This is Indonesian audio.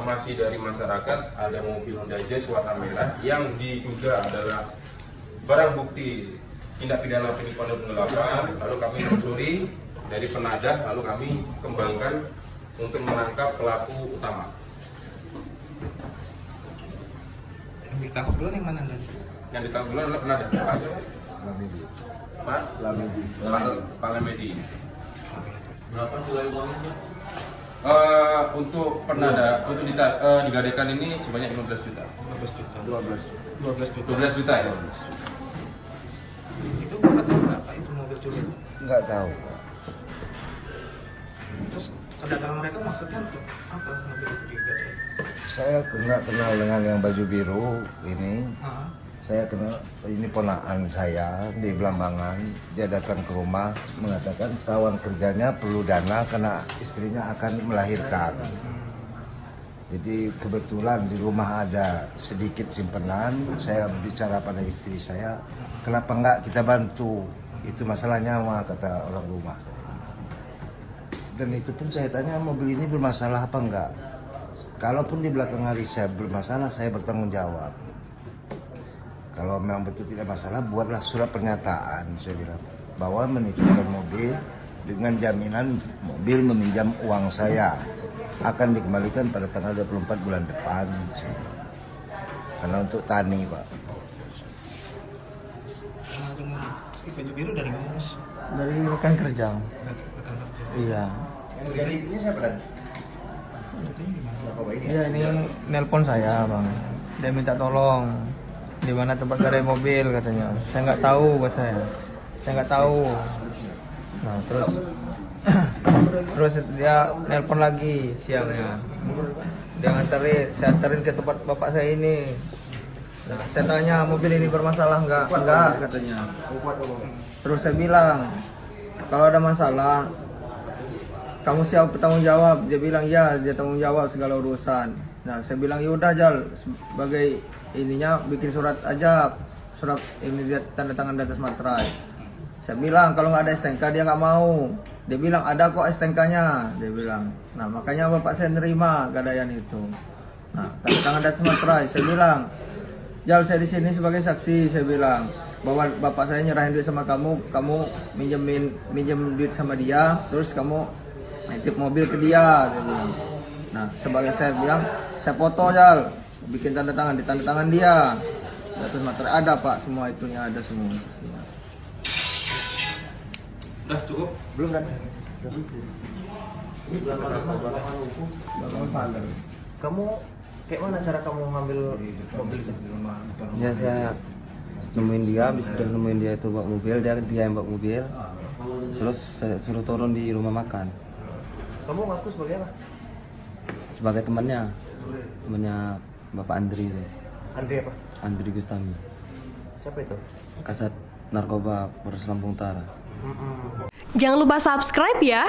informasi dari masyarakat ada mobil Honda Jazz warna merah yang diduga adalah barang bukti tindak pidana penipuan dan penggelapan. Lalu kami menelusuri dari penadah, lalu kami kembangkan untuk menangkap pelaku utama. Yang ditangkap dulu yang mana nanti? Yang ditangkap dulu adalah penadah. Pak Lamedi. Berapa nilai uangnya? Untuk penada, untuk digadaikan ini sebanyak 15 juta. 12 juta. 12 juta ya. Itu bapak tahu nggak Pak itu mobil curi? Nggak tahu. Terus kedatangan mereka maksudnya untuk apa mobil itu digadai? Saya nggak kenal dengan yang baju biru ini. Saya kenal, ini ponakan saya di Belambangan. Dia datang ke rumah mengatakan kawan kerjanya perlu dana karena istrinya akan melahirkan. Jadi kebetulan di rumah ada sedikit simpanan. Saya bicara pada istri saya, kenapa enggak kita bantu? Itu masalah nyawa, kata orang rumah. Dan itu pun saya tanya, mobil ini bermasalah apa enggak? Kalaupun di belakang hari saya bermasalah, saya bertanggung jawab. Kalau memang betul tidak masalah, buatlah surat pernyataan, saya bilang, bahwa menitipkan mobil dengan jaminan mobil meminjam uang saya akan dikembalikan pada tanggal 24 bulan depan. Karena untuk tani, Pak. Baju biru dari mana, Mas? Dari rekan kerja. Rekan kerja. Iya. Ini siapa dan? Iya, ini nelpon saya, Bang. Dia minta tolong. Di mana tempat gadai mobil katanya. Saya nggak tahu, kata saya. Saya nggak tahu. Nah, terus dia nelpon lagi siangnya. Dia saya anterin ke tempat bapak saya ini. Nah, saya tanya mobil ini bermasalah enggak katanya. Terus saya bilang, kalau ada masalah kamu siap bertanggung jawab. Dia bilang iya, dia tanggung jawab segala urusan. Nah, saya bilang yaudah Jal, sebagai ininya bikin surat aja, surat ini dia tanda tangan di atas materai. Saya bilang kalau nggak ada STNK dia nggak mau. Dia bilang ada kok STNK-nya, dia bilang. Nah, makanya bapak saya nerima gadaian itu. Nah, tanda tangan di atas materai. Saya bilang, Jal, saya di sini sebagai saksi. Saya bilang bahwa bapak saya nyerahin duit sama kamu minjem duit sama dia, terus kamu nitip mobil ke dia bilang. Nah, sebagai saya bilang, saya foto Jal, bikin tanda tangan, di tanda tangan dia. Atas materai ada Pak, semua itunya ada semua. Udah cukup? Belum kan? Kamu kayak mana cara kamu ngambil mobil itu? Ya saya nemuin dia, habis sudah nemuin dia itu bawa mobil, dia yang bawa mobil. Terus saya suruh turun di rumah makan. Kamu ngaku sebagai apa? Sebagai temannya Bapak Andri itu. Andre apa? Andri Gustami. Siapa itu? Kasat Narkoba Polres Lampung Utara. Jangan lupa subscribe ya.